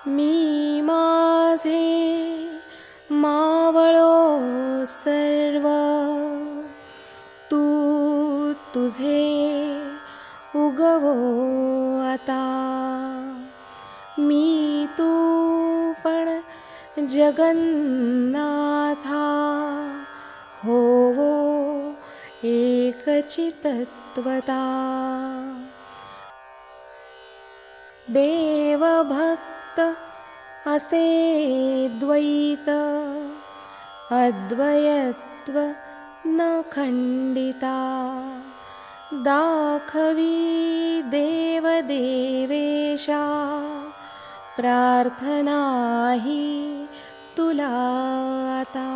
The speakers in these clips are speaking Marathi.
मी माझे मावळो सर्व, तू तुझे उगवो आता. मी तू पण जगन्नाथा, होवो एकचितत्वता. देवभक्त असे द्वैत, अद्वयत्व न खंडिता. दाखवी देवदेवेशा, प्रार्थना ही तुला आता.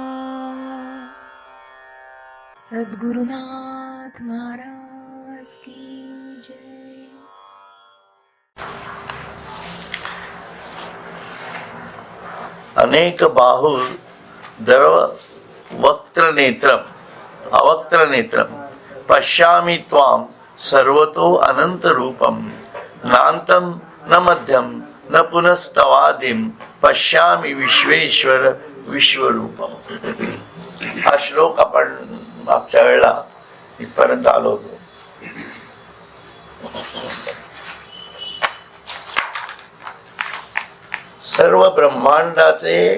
सद्गुरुनाथ महाराज की जय. अनेक बाहुर दर्व वक्त्र नेत्रम अवक्त्र नेत्रम पश्यामि त्वां सर्वतो अनंत रूपम नांतम न मध्यम न पुनस्तवादिम पश्यामि विश्वेश्वर विश्वरूपम. हा श्लोक आपण मागच्या वेळेला इथपर्यंत आलो होतो. सर्व ब्रह्मांडाचे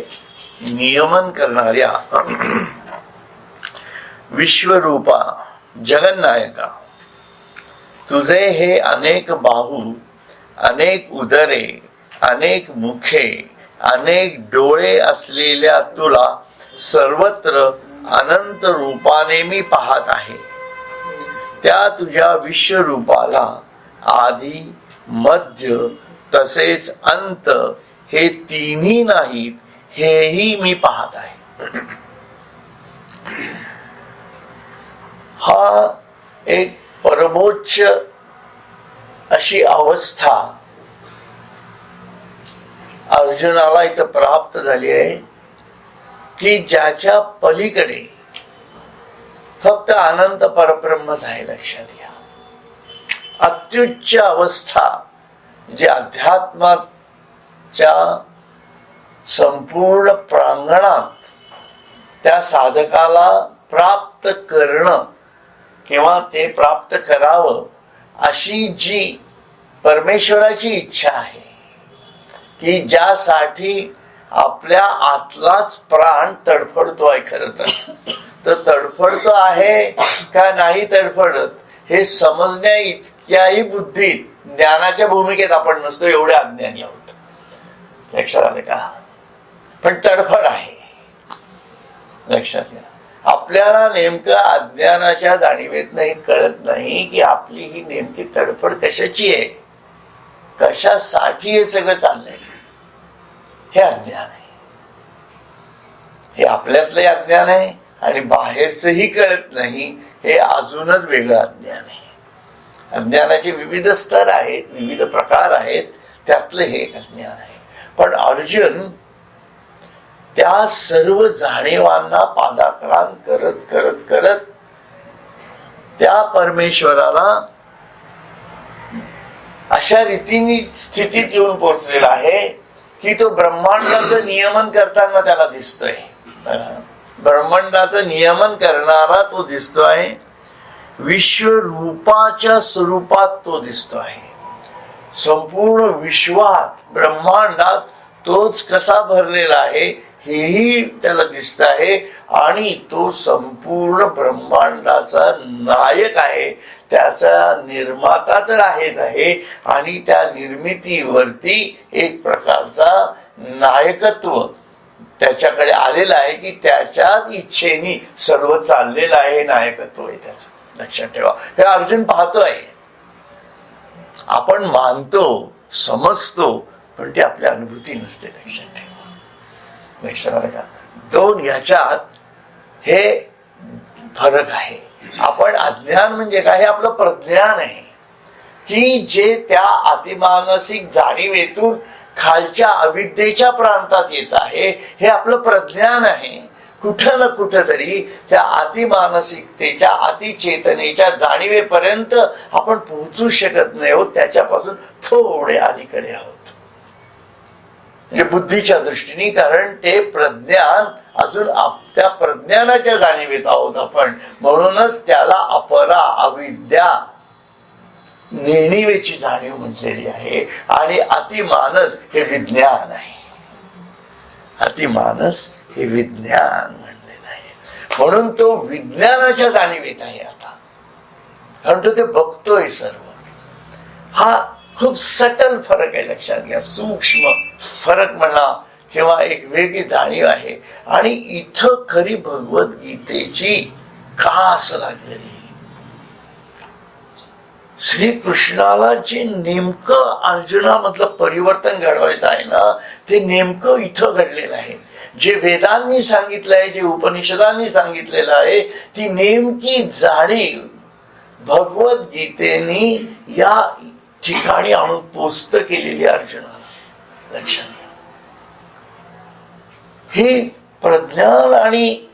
नियमन करणाऱ्या विश्वरूपा जगन्नायका, तुझे हे अनेक बाहू, अनेक उदरे, अनेक मुखे, अनेक डोळे असलेल्या तुला सर्वत्र अनंत रूपाने मी पाहत आहे. त्या तुझ्या विश्वरूपाला आधी, मध्य तसेच अंत हे तिन्ही नाहीत, हेही मी पाहत आहे. हा एक परमोच्च अशी अवस्था अर्जुनाला इथं प्राप्त झाली आहे की ज्याच्या पलीकडे फक्त अनंत परब्रह्मच आहे. लक्षात घ्या, अत्युच्च अवस्था जी अध्यात्माच्या संपूर्ण प्रांगणात त्या साधकाला प्राप्त करणं किंवा ते प्राप्त करावं अशी जी परमेश्वराची इच्छा आहे की ज्यासाठी आपल्या आतलाच प्राण तडफडतोय. खरं तर तडफडतो आहे का नाही तडफडत हे समजण्या इतक्याही बुद्धीत ज्ञानाच्या भूमिकेत आपण नसतो, एवढे अज्ञानी आहोत. लक्षात आलं का? पण तडफड आहे. लक्षात घ्या, आपल्याला नेमकं अज्ञानाच्या जाणीवेत नाही, कळत नाही की आपली ही नेमकी तडफड कशाची आहे, कशासाठी हे सगळं चाललंय. हे अज्ञान आहे. हे आपल्यातलं अज्ञान आहे आणि बाहेरचंही कळत नाही, हे अजूनच वेगळं अज्ञान आहे. अज्ञानाचे विविध स्तर आहेत, विविध प्रकार आहेत, त्यातलं हे एक अज्ञान आहे. पण अर्जुन त्या सर्व जाणीवांना पादाक्रांत करत करत करत त्या परमेश्वराला अशा रीतीने स्थितीत येऊन पोहोचलेला आहे की तो ब्रह्मांडाचं नियमन करताना त्याला दिसतोय. ब्रह्मांडाचं नियमन करणारा तो दिसतोय, विश्वरूपाच्या स्वरूपात तो दिसतोय. संपूर्ण विश्वात ब्रह्मांडात तोच कसा भरलेला आहे हेही त्याला दिसत आहे आणि तो संपूर्ण ब्रह्मांडाचा नायक आहे, त्याचा निर्माता तर आहेच आहे आणि त्या निर्मितीवरती एक प्रकारचा नायकत्व त्याच्याकडे आलेला आहे की त्याच्याच इच्छेने सर्व चाललेलं आहे. नायकत्व आहे त्याचं. लक्षात ठेवा, हे अर्जुन पाहतोय. आपण मानतो, समजतो, पण ती आपल्या अनुभूती नसते. लक्षात ठेवा. लक्षात आलं का? दोन ह्याच्यात हे फरक आहे. आपण अज्ञान म्हणजे काय? हे आपलं प्रज्ञान आहे की जे त्या अतिमानसिक जाणीवेतून खालच्या अविद्येच्या प्रांतात येत आहे. हे आपलं प्रज्ञान आहे. कुठं ना कुठं तरी त्या अतिमानसिकतेच्या, अतिचेतनेच्या जाणीवेपर्यंत आपण पोहोचू शकत नाही आहोत, त्याच्यापासून थोडे अलीकडे आहोत. म्हणजे बुद्धीच्या दृष्टीने, कारण ते प्रज्ञान अजून त्या प्रज्ञानाच्या जाणीवेत आहोत आपण, म्हणूनच त्याला अपरा अविद्या नेणिवेची जाणीव म्हटलेली आहे. आणि अतिमानस हे विज्ञान आहे, अतिमानस हे विज्ञान म्हणलेलं आहे. म्हणून तो विज्ञानाच्या जाणीवेत आहे आता, कारण तो ते बघतोय सर्व. हा खूप सटल फरक आहे, लक्षात घ्या. सूक्ष्म फरक म्हणा किंवा एक वेगळी जाणीव आहे. आणि इथं खरी भगवद्गीतेची कास लागलेली. श्रीकृष्णाला जे नेमकं अर्जुनामधलं परिवर्तन घडवायचं आहे ना, ते नेमकं इथं घडलेलं आहे. जे वेदांनी सांगितलं आहे, जे उपनिषदांनी सांगितलेलं आहे, ती नेमकी जाणीव भगवद्गीतेने या ठिकाणी आणून पोचत केलेली अर्जुनाला. लक्षात घ्या, हे प्रज्ञान आणि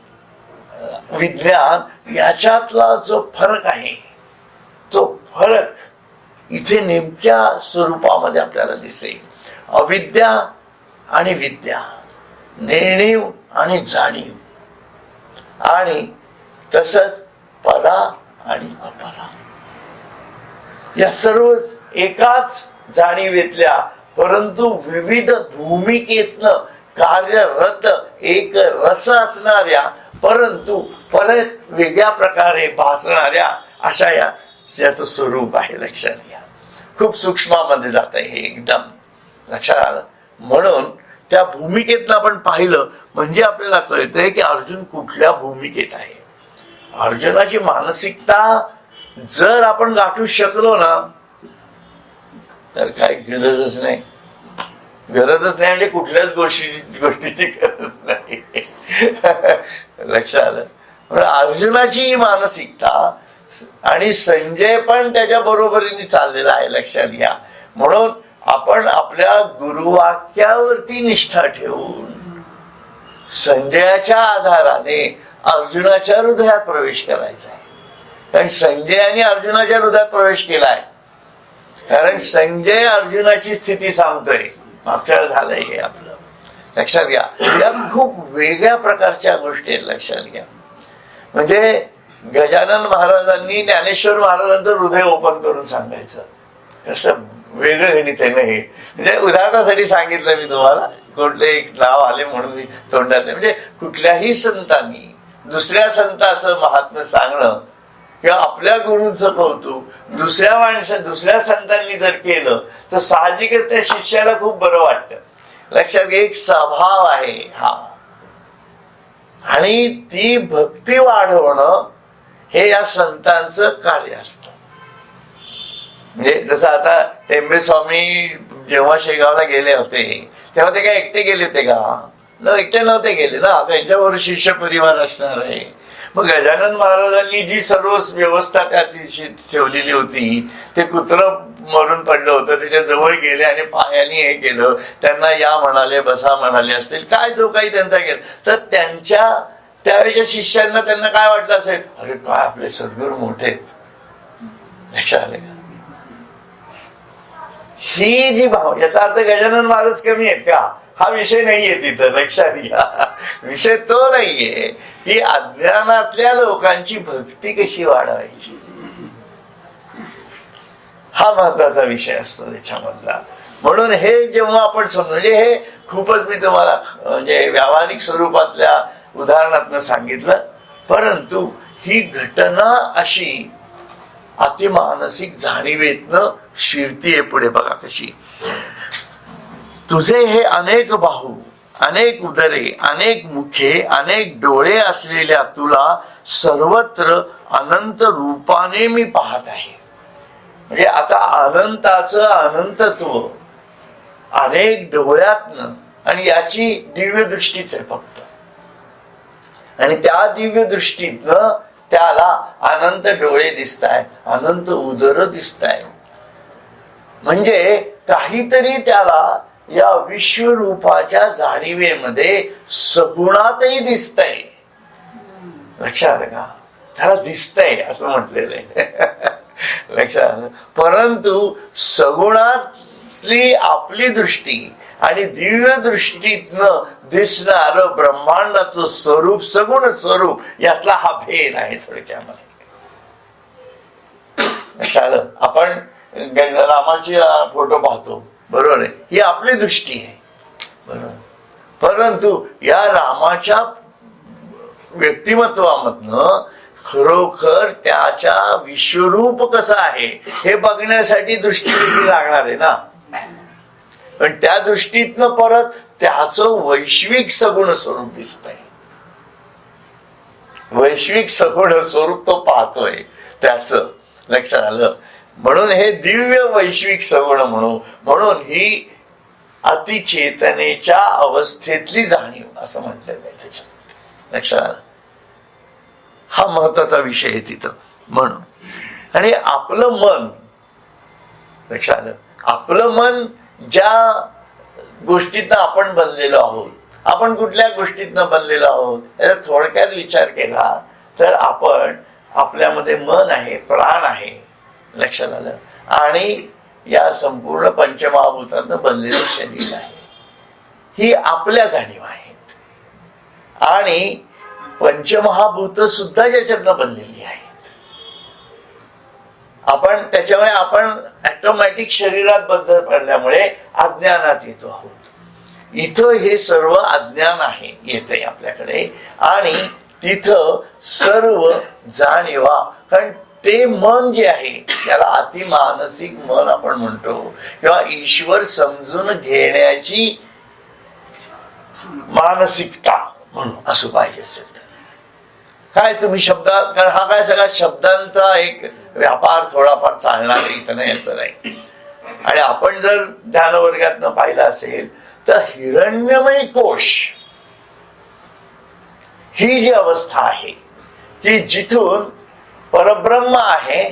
विज्ञान याच्यातला जो फरक आहे, तो फरक इथे नेमक्या स्वरूपामध्ये आपल्याला दिसेल. अविद्या आणि विद्या, नेणीव आणि जाणीव, आणि तसंच परा आणि अपरा, या सर्व एकाच जाणीवेतल्या परंतु विविध भूमिकेतनं कार्यरत एक रस असणाऱ्या, परंतु परत वेगळ्या प्रकारे भासणाऱ्या अशा याचं स्वरूप आहे. लक्षात घ्या, खूप सूक्ष्मामध्ये जात आहे हे, एकदम लक्षात आलं. म्हणून त्या भूमिकेतनं आपण पाहिलं म्हणजे आपल्याला कळतंय की अर्जुन कुठल्या भूमिकेत आहे. अर्जुनाची मानसिकता जर आपण गाठू शकलो ना, तर काय गरजच नाही, गरजच नाही म्हणजे कुठल्याच गोष्टीची गरज नाही. लक्षात आलं. अर्जुनाची मानसिकता आणि संजय पण त्याच्या बरोबरीने चाललेला आहे. लक्षात घ्या. म्हणून आपण आपल्या गुरुवाक्यावरती निष्ठा ठेवून संजयाच्या आधाराने अर्जुनाच्या हृदयात प्रवेश करायचा आहे. कारण संजयाने अर्जुनाच्या हृदयात प्रवेश केलाय, कारण संजय अर्जुनाची स्थिती सांगतोय. मागच्या झालंय हे आपलं. लक्षात घ्या, या खूप वेगळ्या प्रकारच्या गोष्टी आहेत. लक्षात घ्या, म्हणजे गजानन महाराजांनी ज्ञानेश्वर महाराजांचं हृदय ओपन करून सांगायचं, कसं वेगळं गणित आहे ना हे. म्हणजे उदाहरणासाठी सांगितलं मी तुम्हाला, कुठले एक नाव आले म्हणून मी तोंडात. म्हणजे कुठल्याही संतांनी दुसऱ्या संताचं महात्म्य सांगणं किंवा आपल्या गुरूंचं कौतुक दुसऱ्या संतांनी जर केलं तर साहजिकच त्या शिष्याला खूप बरं वाटतं. लक्षात घ्या, एक स्वभाव आहे हा, आणि ती भक्ती वाढवणं हे या संतांचं कार्य असतं. म्हणजे जसं आता टेंबे स्वामी जेव्हा शेगावला गेले होते तेव्हा ते काय एकटे गेले होते का? एकटे नव्हते गेले ना, त्यांच्याबरोबर शिष्य परिवार असणार आहे. मग गजानन महाराजांनी जी सर्व व्यवस्था त्या ठेवलेली होती, ते कुत्र मरून पडलं होतं, त्याच्या जवळ गेले आणि पायाने हे केलं, त्यांना या म्हणाले, बसा म्हणाले असतील, काय जो काही त्यांचा केलं, तर त्यांच्या त्यावेळेच्या शिष्यांना त्यांना काय वाटलं असेल, अरे काय आपले सद्गुरू मोठे आहेत. लक्षात आले का? ही जी भाव, याचा अर्थ गजानन महाराज कमी आहेत का? हा विषय नाहीये तिथं. लक्षात घ्या, विषय तो नाहीये की अज्ञानातल्या लोकांची भक्ती कशी वाढवायची, हा महत्वाचा विषय असतो त्याच्यामधला. म्हणून हे जेव्हा आपण समजू, म्हणजे हे खूपच मी तुम्हाला म्हणजे व्यावहारिक स्वरूपातल्या उदाहरणातनं सांगितलं, परंतु ही घटना अशी अतिमानसिक जाणीवेतनं शिरतीये पुढे. बघा कशी, तुझे हे अनेक बाहू, अनेक उदरे, अनेक मुखे, अनेक डोळे असलेल्या तुला सर्वत्र अनंत रूपाने मी पाहत आहे. म्हणजे आता अनंताचं अनंतत्व अनेक डोळ्यातनं, आणि याची दिव्य दृष्टीच आहे फक्त, आणि त्या दिव्य दृष्टीतनं त्याला अनंत डोळे दिसताय, अनंत उदर दिसताय. म्हणजे काहीतरी त्याला या विश्वरूपाच्या जाणीवेमध्ये सगुणातही दिसतंय. लक्षात का? त्याला दिसतंय असं म्हटलेलं आहे. लक्षात. परंतु सगुणात दृष्टीतली आपली दृष्टी आणि दिव्य दृष्टीतनं दिसणार ब्रह्मांडाचं स्वरूप, सगुण स्वरूप, यातला हा भेद आहे थोडक्यामध्ये. लक्षात आपण रामाची फोटो पाहतो, बरोबर आहे, ही आपली दृष्टी आहे, बरोबर. परंतु या रामाच्या व्यक्तिमत्वामधनं खरोखर त्याच्या विश्वरूप कसं आहे हे बघण्यासाठी दृष्टी वेगळी लागणार आहे ना. पण त्या दृष्टीतनं परत त्याचं वैश्विक सगुण स्वरूप दिसतंय, वैश्विक सगुण स्वरूप तो पाहतोय, त्याच लक्षात आलं. म्हणून हे दिव्य वैश्विक सगुण म्हणून ही अतिचेतनेच्या अवस्थेतली जाणीव असं म्हटलेलं आहे त्याच्यात. लक्षात आलं, हा महत्वाचा विषय आहे तिथं. म्हणून आणि आपलं मन, लक्षात आलं, आपलं मन ज्या गोष्टीतनं आपण बनलेलो आहोत, आपण कुठल्या गोष्टीतनं बनलेलो आहोत याचा थोडक्यात विचार केला तर आपण, आपल्यामध्ये मन आहे, प्राण आहे, लक्षात आलं, आणि या संपूर्ण पंचमहाभूतांचं बनलेलं शरीर आहे. ही आपल्या जाणीव आहेत आणि पंचमहाभूत सुद्धा ज्याच्यातनं बनलेली आहेत. आपण त्याच्यामुळे आपण ऑटोमॅटिक शरीरात बद्ध पडल्यामुळे अज्ञानात येतो आहोत. इथं हे सर्व अज्ञान आहे, येतंय आपल्याकडे, आणि तिथं सर्व जाणीवा, कारण ते मन जे आहे त्याला अतिमानसिक मन आपण म्हणतो, किंवा ईश्वर समजून घेण्याची मानसिकता म्हणून असं पाहिजे असेल तर काय तुम्ही शब्दात, कारण हा काय सगळा शब्दांचा एक व्यापार थोडाफार चालणार इथं नाही असं नाही. आणि आपण जर ध्यान वर्गातनं पाहिलं असेल तर हिरण्यमय कोश ही जी अवस्था आहे की जिथून परब्रह्म आहे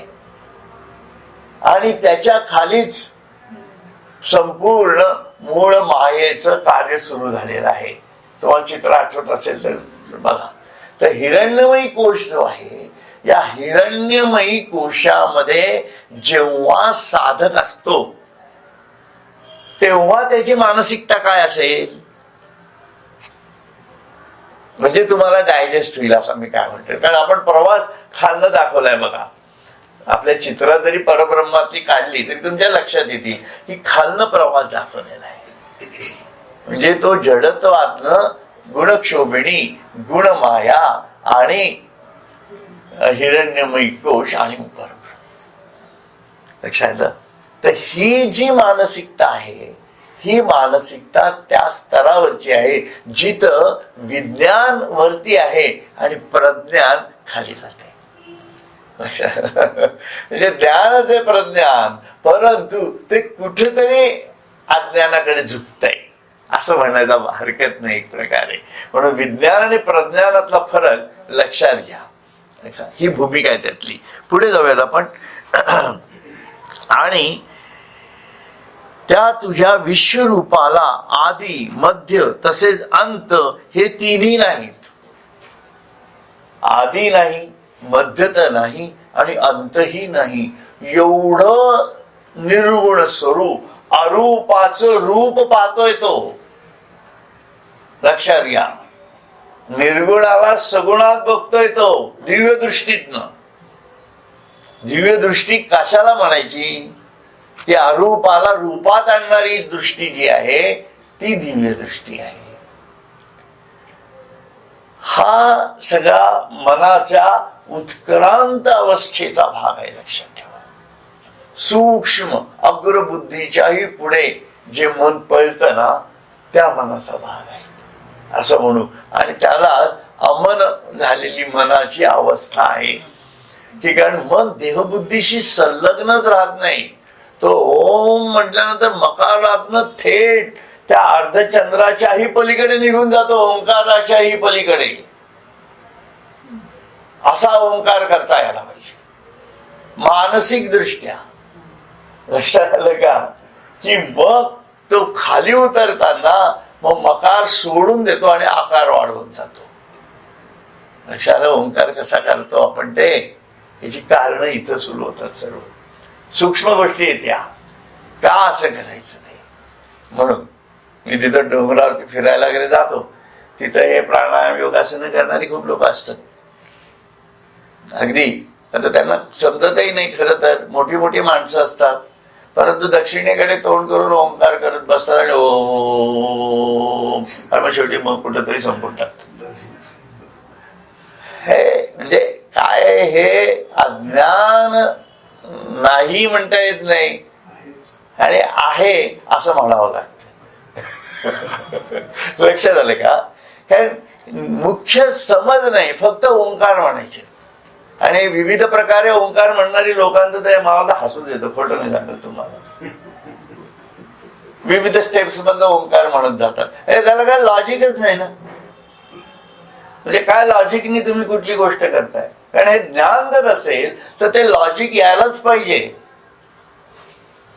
आणि त्याच्या खालीच संपूर्ण मूळ मायेचं कार्य सुरू झालेलं आहे. तुम्हाला चित्र आठवत असेल तर बघा. तर हिरण्यमयी कोश जो आहे, या हिरण्यमयी कोशामध्ये जेव्हा साधक असतो तेव्हा त्याची मानसिकता काय असेल, म्हणजे तुम्हाला डायजेस्ट होईल असं मी काय म्हणतो. कारण आपण प्रवास खाल्लं दाखवलाय बघा, आपल्या चित्रात जरी परब्रह्मातली काढली तरी तुमच्या लक्षात येते की खालनं प्रवास दाखवलेला आहे. म्हणजे तो जडत्वातनं गुणक्षोभिणी, गुणमाया आणि हिरण्यमयी कोश आणि परब्रह्म लक्षात. तर ही जी मानसिकता आहे, ही मानसिकता त्या स्तरावरची आहे जिथं विज्ञान वरती आहे आणि प्रज्ञान खाली जाते. म्हणजे ज्ञानच आहे प्रज्ञान, परंतु ते कुठेतरी अज्ञानाकडे झुकतंय असं म्हणायला हरकत नाही एक प्रकारे. म्हणून विज्ञान आणि प्रज्ञानातला फरक लक्षात घ्या. ही भूमिका आहे त्यातली. पुढे जाऊयात आपण. आणि त्या तुझ्या विश्वरूपाला आदी, मध्य तसेच अंत हे तिन्ही नाहीत. आदी नाही, मध्य तर नाही आणि अंतही नाही. एवढं निर्गुण स्वरूप, अरूपाचं रूप पाहतोय तो. लक्षात घ्या, निर्गुणाला सगुणात बघतोय तो दिव्य दृष्टीतनं. दिव्य दृष्टी कशाला म्हणायची, की अरूपाला रूपात आणणारी दृष्टी जी आहे ती दिव्य दृष्टी आहे. हा सगळा मनाच्या उत्क्रांत अवस्थेचा भाग आहे, लक्षात ठेवा. सूक्ष्म अग्रबुद्धीच्याही पुढे जे मन पळतं ना, त्या मनाचा भाग आहे असं म्हणू. आणि त्याला अमन झालेली मनाची अवस्था आहे की कारण मन देहबुद्धीशी संलग्नच राहत नाही. तो ओम म्हटल्यानंतर मकारातनं थेट त्या अर्धचंद्राच्याही पलीकडे निघून जातो, ओंकाराच्याही पलीकडे. असा ओंकार करता यायला पाहिजे मानसिक दृष्ट्या. लक्षात आलं का, की मग तो खाली उतरताना मग मकार सोडून देतो आणि आकार वाढवत जातो. लक्षात आलं ओंकार कसा करतो आपण, ते याची कारण इथं सुरू होतात. सर्व सूक्ष्म गोष्टी आहेत या. का असं करायचं ते. म्हणून मी तिथं डोंगरावरती फिरायला वगैरे जातो, तिथं हे प्राणायाम योगासनं करणारी खूप लोक असतात. अगदी आता त्यांना समजतही नाही खरं तर, मोठी मोठी माणसं असतात, परंतु दक्षिणेकडे तोंड करून ओंकार करत बसतात आणि ओम, आणि मग शेवटी मग कुठंतरी संपून टाकतात. हे म्हणजे काय, हे अज्ञान नाही म्हणता येत नाही आणि आहे असं म्हणावं लागतं. लक्षात आलं का? कारण मुख्य समज नाही, फक्त ओंकार म्हणायचे. आणि विविध प्रकारे ओंकार म्हणणारी लोकांचं ते मला हसूच येतं, खोटं नाही सांगत तुम्हाला. विविध स्टेप्स मधनं ओंकार म्हणत जातात. त्याला काय लॉजिकच नाही ना. म्हणजे काय लॉजिकनी तुम्ही कुठली गोष्ट करताय? कारण हे ज्ञान जर असेल तर ते लॉजिक यायलाच पाहिजे,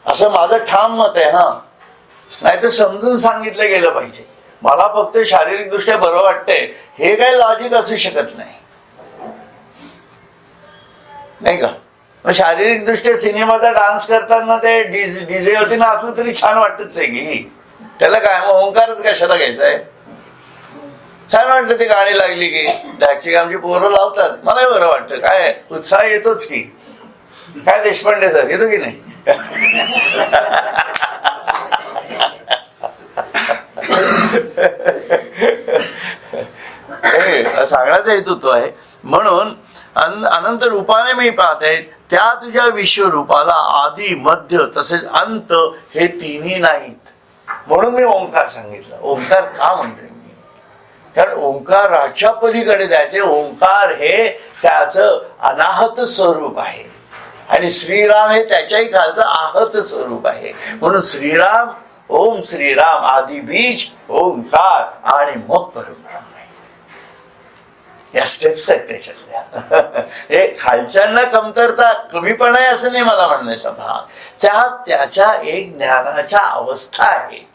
असं माझं ठाम मत आहे. हा, नाही तर समजून सांगितलं गेलं पाहिजे. मला फक्त शारीरिक दृष्ट्या बरं वाटतंय हे काही लॉजिक असू शकत नाही, नाही का? मग शारीरिक दृष्ट्या सिनेमाचा डान्स करताना ते डीजे वरती नाचलं तरी छान वाटतच आहे की, त्याला काय मग ओंकारच कशाला घ्यायचा आहे? छान वाटलं ते गाणी लागली की, धाकची आमची पोरं लावतात, मलाही बरं वाटतं. काय उत्साह येतोच की. काय देशपांडे सर येतो की नाही? सांगण्याचा हेतू तो आहे. म्हणून अनंत रूपाने मी पाहते, त्या तुझ्या विश्वरूपाला आधी मध्य तसेच अंत हे तिन्ही नाहीत. म्हणून मी ओंकार सांगितलं. ओंकार का म्हणतोय मी? कारण ओंकाराच्या पलीकडे जायचे. ओंकार हे त्याचं अनाहत स्वरूप आहे आणि श्रीराम हे त्याच्याही खालचं आहत स्वरूप आहे. म्हणून श्रीराम, ओम श्रीराम, आधी बीज ओंकार आणि मग परब्रह्म. या स्टेप्स आहेत त्याच्यातल्या. हे खालच्यांना कमतरता कमीपणा आहे असं नाही मला म्हणण्याचा भाग. त्याच्या एक ज्ञानाच्या अवस्था आहे,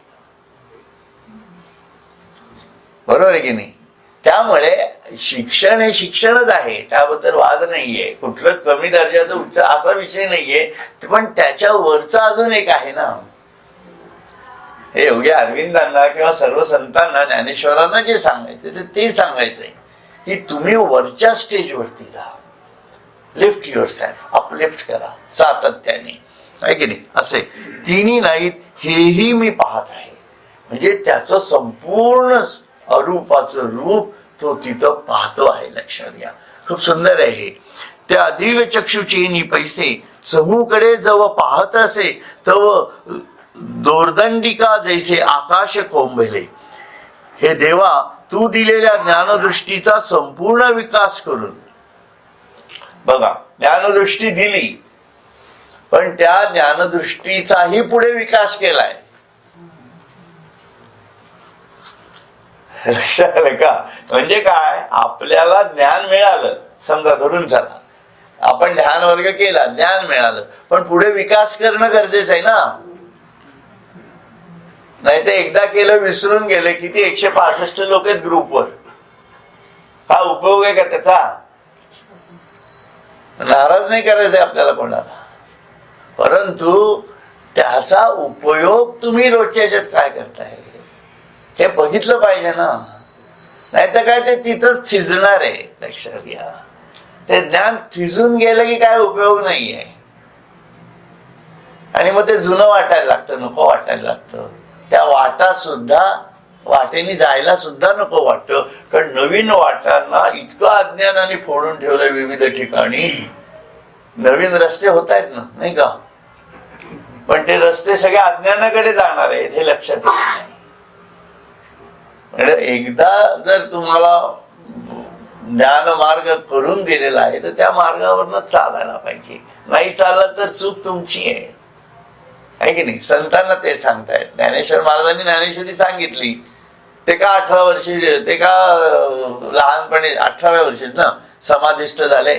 बरोबर आहे की नाही? त्यामुळे शिक्षण हे शिक्षणच आहे, त्याबद्दल वाद नाहीये. कुठलं कमी दर्जाचं उच्च असा विषय नाहीये, पण त्याच्या वरचा अजून एक आहे ना. हे योगी अरविंदांना किंवा सर्व संतांना, ज्ञानेश्वरांना जे सांगायचं ते सांगायचंय की तुम्ही वरच्या स्टेजवरती जा, लिफ्ट युअर सेल्फ, अपलिफ्ट करा सातत्याने, आहे की नाही? असे तिन्ही नाहीत हेही मी पाहत आहे. म्हणजे त्याचं संपूर्ण अरूपाचं रूप तो तिथं पाहतो आहे. लक्षात घ्या, खूप सुंदर आहे हे. त्या दिव्य चक्षुचेनी पैसे चहूकडे जव पाहत असे तव दोर्दंडिका जैसे आकाश कोंबले. हे देवा, तू दिलेल्या ज्ञानदृष्टीचा संपूर्ण विकास करून, बघा ज्ञानदृष्टी दिली पण त्या ज्ञानदृष्टीचाही पुढे विकास केलाय. लक्षात आलं का? म्हणजे काय, आपल्याला ज्ञान मिळालं, समजा धरून चला आपण ध्यान वर्ग केला, ज्ञान मिळालं, पण पुढे विकास करणं गरजेचं आहे ना. नाही तर एकदा केलं विसरून गेले. किती 165 लोक आहेत ग्रुपवर, हा उपयोग आहे का त्याचा? नाराज नाही करायचंय आपल्याला कोणाला, परंतु त्याचा उपयोग तुम्ही रोजच्या ह्याच्यात काय करताय हे बघितलं पाहिजे ना. नाही तर काय ते तिथंच थिजणार आहे. लक्षात घ्या, ते ज्ञान थिजून गेलं की काय उपयोग नाहीये. आणि मग ते जुनं वाटायला लागतं, नको वाटायला लागतं. त्या वाटा सुद्धा, वाटेने जायला सुद्धा नको वाटतं. कारण नवीन वाटांना इतकं अज्ञानाने फोडून ठेवलंय विविध ठिकाणी. नवीन रस्ते होत आहेत ना, नाही का? पण ते रस्ते सगळे अज्ञानाकडे जाणार आहेत हे लक्षात येत नाही. म्हणजे एकदा जर तुम्हाला ज्ञान मार्ग करून दिलेला आहे तर त्या मार्गावरनं चालायला पाहिजे. नाही चाललं तर चूक तुमची आहे की नाही? संतांना ते सांगतायत. ज्ञानेश्वर महाराजांनी ज्ञानेश्वरी सांगितली, ते का 18 वर्षी, ते का लहानपणी 18व्या वर्षीच ना समाधिस्थ झाले?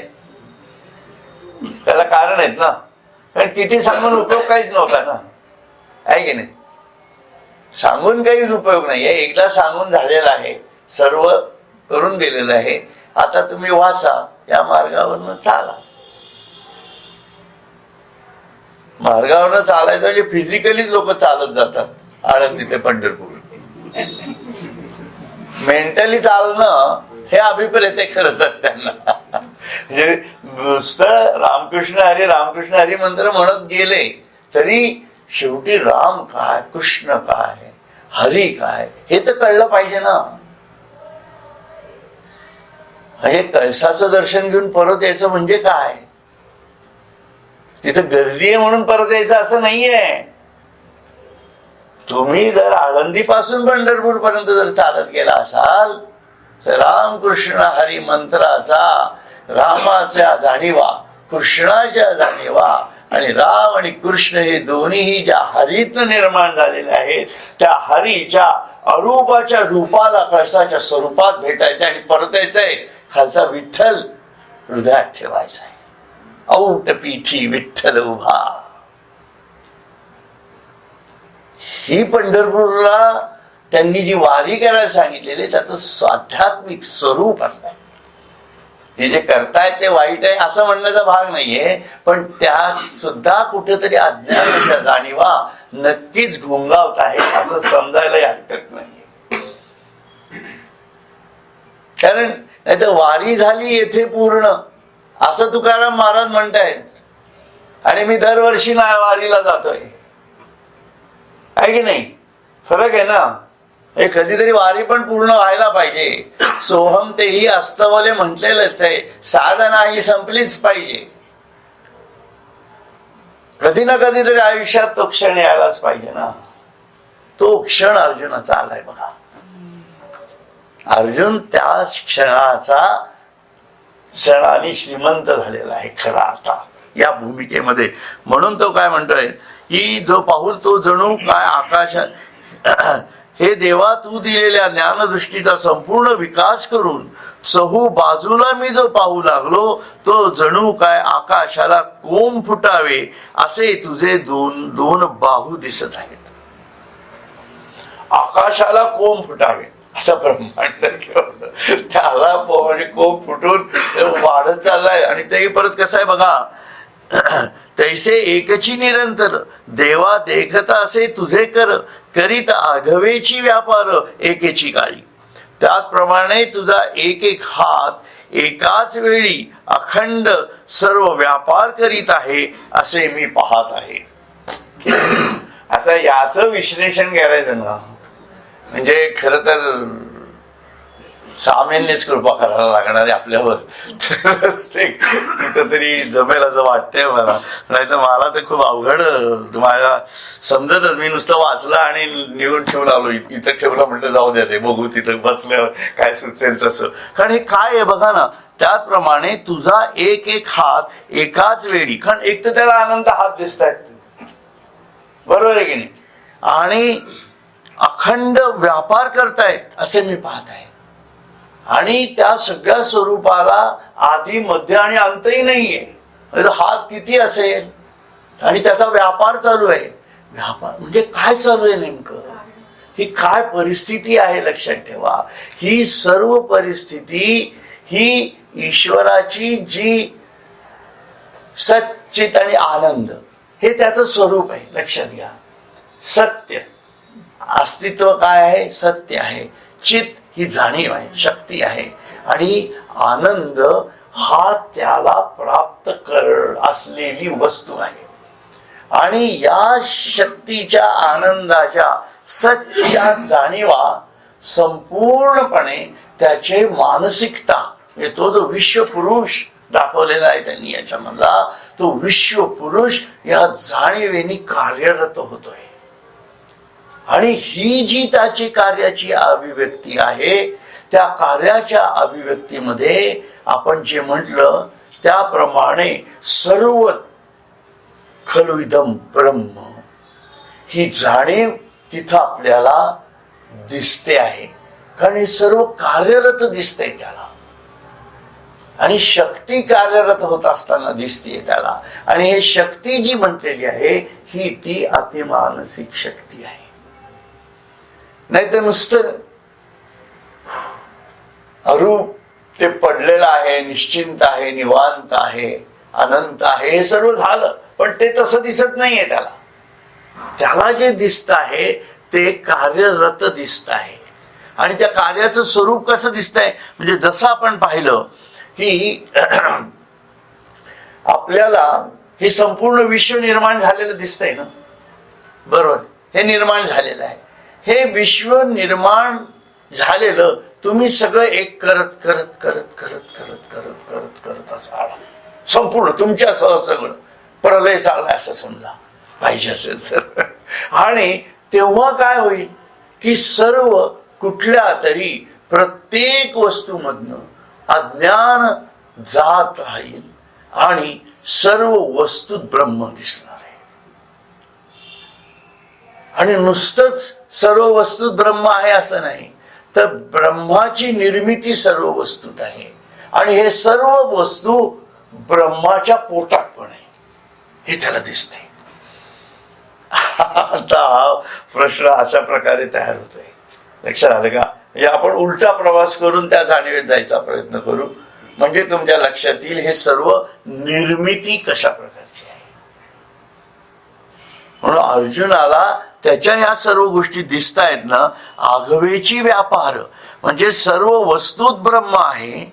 त्याला कारण आहेत ना. कारण किती सांगून उपयोग काहीच नव्हता ना, आहे की नाही? सांगून काही उपयोग नाहीये. एकदा सांगून झालेला आहे, सर्व करून दिलेलं आहे. आता तुम्ही वाचा, या मार्गावरनं चाला. मार्गावर चालायचं म्हणजे फिजिकली लोक चालत जातात आळंदी ते पंढरपूर. मेंटली चालणं हे अभिप्रेत करतात त्यांना. म्हणजे नुसतं रामकृष्ण हरी मंत्र म्हणत गेले तरी शेवटी राम काय, कृष्ण काय, हरी काय हे तर कळलं पाहिजे ना. म्हणजे कळसाचं दर्शन घेऊन परत यायचं म्हणजे काय? तिथं गर्दी आहे म्हणून परत यायचं असं नाहीये. तुम्ही जर आळंदीपासून पंढरपूर पर्यंत जर चालत गेला असाल तर रामकृष्ण हरी मंत्राचा, रामाच्या जाणीवा, कृष्णाच्या जाणीवा आणि राम आणि कृष्ण हे दोन्हीही ज्या हरीतनं निर्माण झालेले आहेत त्या हरीच्या अरूपाच्या रूपाला कळसाच्या स्वरूपात भेटायचं आणि परत यायचंय. खालचा विठ्ठल हृदयात ठेवायचा आहे. औट पीठी विठ्ठल उभा. ही पंढरपूरला त्यांनी जी वारी करायला सांगितलेली त्याचं आध्यात्मिक स्वरूप असं आहे. हे जे करतायत ते वाईट आहे असं म्हणण्याचा भाग नाहीये, पण त्या सुद्धा कुठेतरी अज्ञानाच्या जाणीवा नक्कीच घुंगावत आहे असं समजायला हरकत नाहीये. कारण नाही तर वारी झाली येथे पूर्ण असं तुकाराम महाराज म्हणतायत आणि मी दरवर्षी ना वारीला जातोय. आहे की नाही? फरक आहे ना. हे कधीतरी वारी पण पूर्ण व्हायला पाहिजे. सोहम तेही अस्तवले म्हटलेलंच आहे. साधना ही संपलीच पाहिजे. कधी ना कधीतरी आयुष्यात तो क्षण यायलाच पाहिजे ना. तो क्षण अर्जुनाचा आलाय बघा. अर्जुन त्या क्षणाने श्रीमंत झालेला आहे खरा आता या भूमिकेमध्ये. म्हणून तो काय म्हणतोय की जो पाऊल तो जणू काय आकाशात हे देवा तू दिलेल्या ज्ञानदृष्टीचा संपूर्ण विकास करून चहू बाजूला मी जो पाहू लागलो तो जणू काय आकाशाला कोंब फुटावे असे तुझे दोन दोन बाहू दिसत आहेत. आकाशाला कोंब फुटावे असं ब्रह्मांड त्याला म्हणजे कोंब फुटून वाढत चाललाय. आणि ते परत कसं आहे बघा. तैसे एकची निरंतर देवा देखता असे तुझे कर करीत आघवेची व्यापार एकेची काळी. त्याचप्रमाणे तुझा एक एक हात एकाच वेळी अखंड सर्व व्यापार करीत आहे असे मी पाहत आहे. आता याचं विश्लेषण करायचं ना म्हणजे खरं तर सामान्यच कृपा करायला लागणार आहे आपल्यावर. तरच ते कुठंतरी जमेल असं वाटतंय मला. नाही तर मला ते खूप अवघड माझ्या समजतच. मी नुसतं वाचलं आणि निवडून ठेवून आलो. इथं ठेवलं म्हटलं जाऊ द्या ते बघू तिथं बसल्यावर काय सुचेल तसं. कारण हे काय आहे बघा ना. त्याचप्रमाणे तुझा एक एक हात एकाच वेळी. कारण एक तर त्याला अनंत हात दिसत आहेत बरोबर आहे की नाही. आणि अखंड व्यापार करतायत असे मी पाहत आहे. आणि त्या सगळ्या स्वरूपाला आधी मध्य आणि अंतही नाहीये. हात किती असेल आणि त्याचा व्यापार चालू आहे. व्यापार म्हणजे काय चालू आहे नेमकं? ही काय परिस्थिती आहे लक्षात ठेवा. ही सर्व परिस्थिती ही ईश्वराची जी सच्चित आणि आनंद हे त्याचं स्वरूप आहे. लक्षात घ्या. सत्य अस्तित्व काय आहे? सत्य आहे. चित ही जाणीव आहे, शक्ती आहे. आणि आनंद हा त्याला प्राप्त कर असलेली वस्तू आहे. आणि या शक्तीच्या आनंदाच्या सच्च्या जाणीवा संपूर्णपणे त्याचे मानसिकता तो जो विश्वपुरुष दाखवलेला आहे त्यांनी याच्यामधला तो विश्वपुरुष या जाणीवेनी कार्यरत होतोय. आणि ही जी त्याची कार्याची अभिव्यक्ती आहे त्या कार्याच्या अभिव्यक्तीमध्ये आपण जे म्हटलं त्याप्रमाणे सर्व खलु इदं ब्रह्म ही जाणीव तिथं आपल्याला दिसते आहे. कारण हे सर्व कार्यरत दिसतंय त्याला. आणि शक्ती कार्यरत होत असताना दिसते त्याला. आणि हे शक्ती जी म्हटलेली आहे ही ती अतिमानसिक शक्ती आहे. नाही तर नुसतं अरूप ते पडलेलं आहे, निश्चिंत आहे, निवांत आहे, अनंत आहे हे सर्व झालं. पण ते तसं दिसत नाहीये त्याला. त्याला जे दिसत आहे ते कार्यरत दिसत आहे. आणि त्या कार्याचं स्वरूप कसं दिसतंय, म्हणजे जसं आपण पाहिलं की आपल्याला हे संपूर्ण विश्व निर्माण झालेलं दिसतंय ना, बरोबर. हे निर्माण झालेलं आहे. हे विश्व निर्माण झालेलं तुम्ही सगळं एक करत करत करत करत करत करत करत करत असं आला संपूर्ण तुमच्यासह सगळं प्रलय चाललाय असं समजा पाहिजे असेल तर. आणि तेव्हा काय होईल की सर्व कुठल्या तरी प्रत्येक वस्तूमधनं अज्ञान जात राहील आणि सर्व वस्तू ब्रह्म दिसणार आहे. आणि नुसतंच सर्व वस्तू ब्रह्म आहे असं नाही, तर ब्रह्माची निर्मिती सर्व वस्तूत आहे. आणि हे सर्व वस्तू ब्रह्माच्या पोटात पण आहे हे त्याला दिसते. आता प्रश्न अशा प्रकारे तयार होतोय. लक्षात आलं का? म्हणजे आपण उलटा प्रवास करून त्या जाणीवेत जायचा प्रयत्न करू, म्हणजे तुमच्या लक्षात येईल हे सर्व निर्मिती कशा प्रकारची आहे. म्हणून अर्जुनाला त्याच्या ह्या सर्व गोष्टी दिसत आहेत ना, आघवेची व्यापार म्हणजे सर्व वस्तूत ब्रह्म आहे,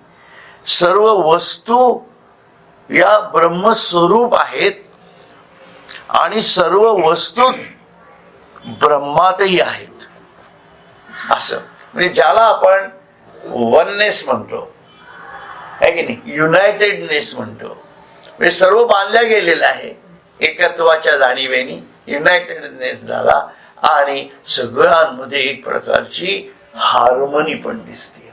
सर्व वस्तू या ब्रह्मस्वरूप आहेत आणि सर्व वस्तू ब्रह्मातही आहेत. असं म्हणजे ज्याला आपण वननेस म्हणतो आहे की नाही, युनायटेडनेस म्हणतो. म्हणजे सर्व बांधल्या गेलेलं आहे एकत्वाच्या जाणीवेनी, युनायटेडनेस झाला आणि सगळ्यांमध्ये एक प्रकारची हार्मनी पण दिसते.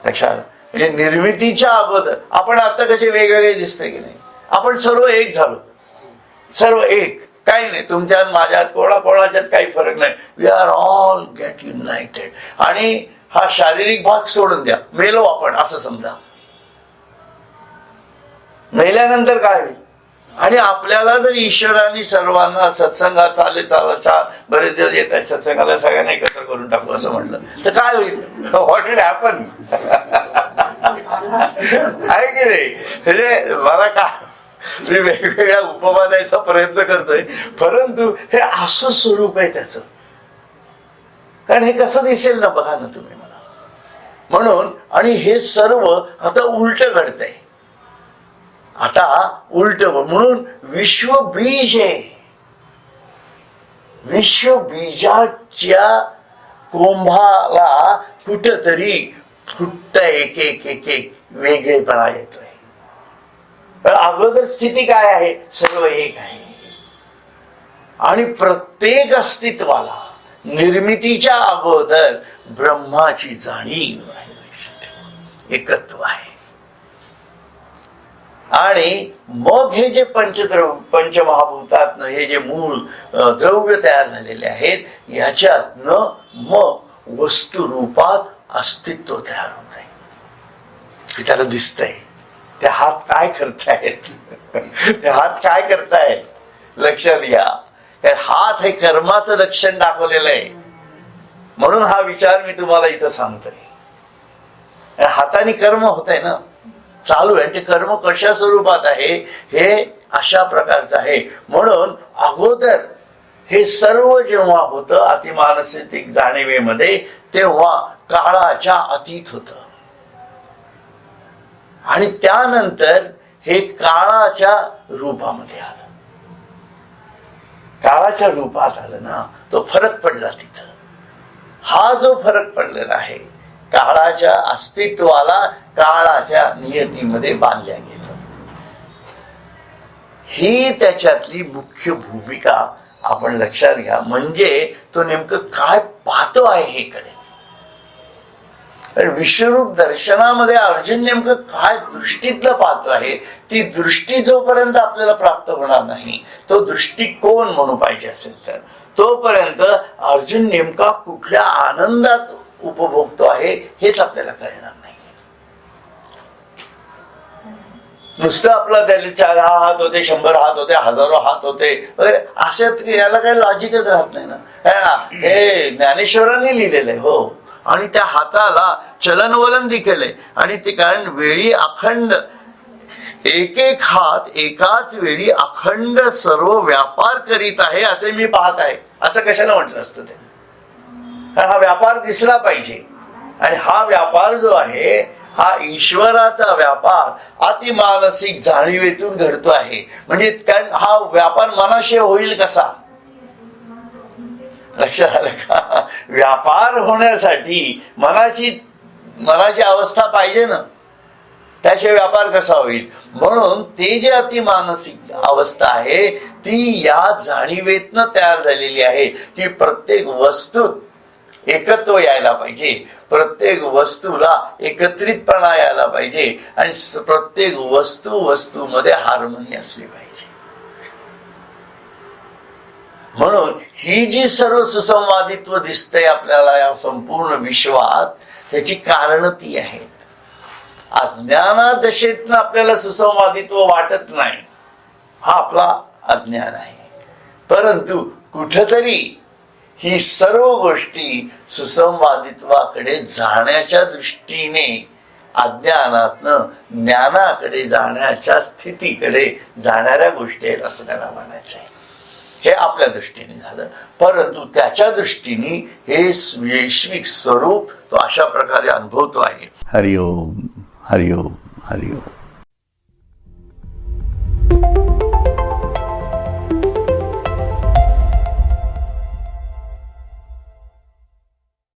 लक्षात. म्हणजे निर्मितीच्या अगोदर आपण आता कसे वेगवेगळे दिसते की नाही, आपण सर्व एक झालो, सर्व एक, काही नाही तुमच्यात माझ्यात कोणाच्यात काही फरक नाही. We are all get united. आणि हा शारीरिक भाग सोडून द्या, मेलो आपण असं समजा. मेल्यानंतर काय होईल? आणि आपल्याला जर ईश्वराने सर्वांना सत्संगात चालेल बरेच दिवस येत आहेत सत्संगाला, सगळ्यांना एकत्र करून टाकू असं म्हटलं तर काय होईल? What will happen? आहे की नाही? म्हणजे मला काय मी वेगवेगळ्या उपमा द्यायचा प्रयत्न करतोय, परंतु हे असं स्वरूप आहे त्याचं. कारण हे कसं दिसेल ना, बघा ना तुम्ही मला. म्हणून आणि हे सर्व आता उलट घडतंय. आता उलट म्हणून विश्व बीज आहे. विश्व बीजाच्या कुंभाला कुठतरी फुटत एक एक एक एक वेगळेपणा येतोय. पण अगोदर स्थिती काय आहे? सर्व एक आहे. आणि प्रत्येक अस्तित्वाला निर्मितीच्या अगोदर ब्रह्माची जाणीव आहे. लक्षात ठेवा, एकत्व आहे. आणि मग हे जे पंचमहाभूतातनं हे जे मूळ द्रव्य तयार झालेले आहेत, याच्यातनं मग वस्तू रूपात अस्तित्व तयार होत आहे. हे त्याला दिसतंय. ते हात काय करतायत? ते हात काय करतायत? लक्षात घ्या. हात हे कर्माचं लक्षण दाखवलेलं आहे. म्हणून हा विचार मी तुम्हाला इथं सांगतोय. हाताने कर्म होत आहे ना, चालू आहे. ते कर्म कशा स्वरूपात आहे हे अशा प्रकारचं आहे. म्हणून अगोदर हे सर्व जेव्हा होतं अतिमानसिक जाणीवेमध्ये, तेव्हा काळाच्या अतीत होतं. आणि त्यानंतर हे काळाच्या रूपामध्ये आलं. काळाच्या रूपात आलं ना, तो फरक पडला तिथं. हा जो फरक पडलेला आहे, काळाच्या अस्तित्वाला काळाच्या नियतीमध्ये बांधल्या गेलं. ही त्याच्यातली मुख्य भूमिका आपण लक्षात घ्या. म्हणजे तो नेमकं काय पाहतो आहे हे कळेल. विश्वरूप दर्शनामध्ये अर्जुन नेमकं काय दृष्टीतलं पाहतो आहे, ती दृष्टी जोपर्यंत आपल्याला प्राप्त होणार नाही, तो दृष्टिकोन म्हणू पाहिजे असेल तर, तोपर्यंत अर्जुन नेमका कुठल्या आनंदात उपभोगतो आहे हेच आपल्याला कळणार नाही. नुसतं आपलं त्याचे 4 हात होते, 100 हात होते, हजारो हात होते वगैरे, अशात याला काही लॉजिकच राहत नाही ना. हे ज्ञानेश्वरांनी लिहिलेलं आहे. हो. आणि त्या हाताला चलनवलन दिलेलंय. आणि ते कारण वेळी अखंड एक एक हात एकाच वेळी अखंड सर्व व्यापार करीत आहे असे मी पाहत आहे, असं कशाला म्हटलं असतं ते? कारण हा व्यापार दिसला पाहिजे, आणि हा व्यापार जो आहे हा ईश्वराचा व्यापार अतिमानसिक जाणीवेतून घडतो आहे. म्हणजे कारण हा व्यापार मनाशी होईल कसा? लक्षात आलं का? व्यापार होण्यासाठी मनाची अवस्था पाहिजे ना, त्याशिवाय व्यापार कसा होईल? म्हणून ते जे अतिमानसिक अवस्था आहे ती या जाणीवेतनं तयार झालेली आहे की प्रत्येक वस्तूत एकत्व यायला पाहिजे, प्रत्येक वस्तूला एकत्रितपणा यायला पाहिजे, आणि प्रत्येक वस्तूमध्ये हार्मनी असली पाहिजे. म्हणून ही जी सर्व सुसंवादित्व दिसतंय आपल्याला या संपूर्ण विश्वात, त्याची कारणं ती आहेत. अज्ञानादशेतनं आपल्याला सुसंवादित्व वाटत नाही, हा आपला अज्ञान आहे. परंतु कुठतरी ही सर्व गोष्टी सुसंवादित्वाकडे जाण्याच्या दृष्टीने अज्ञानातनं ज्ञानाकडे जाण्याच्या स्थितीकडे जाणाऱ्या गोष्टी आहेत असं त्याला म्हणायचं आहे. हे आपल्या दृष्टीने झालं, परंतु त्याच्या दृष्टीने हे वैश्विक स्वरूप तो अशा प्रकारे अनुभवतो आहे. हरिओम हरिओम हरिओम.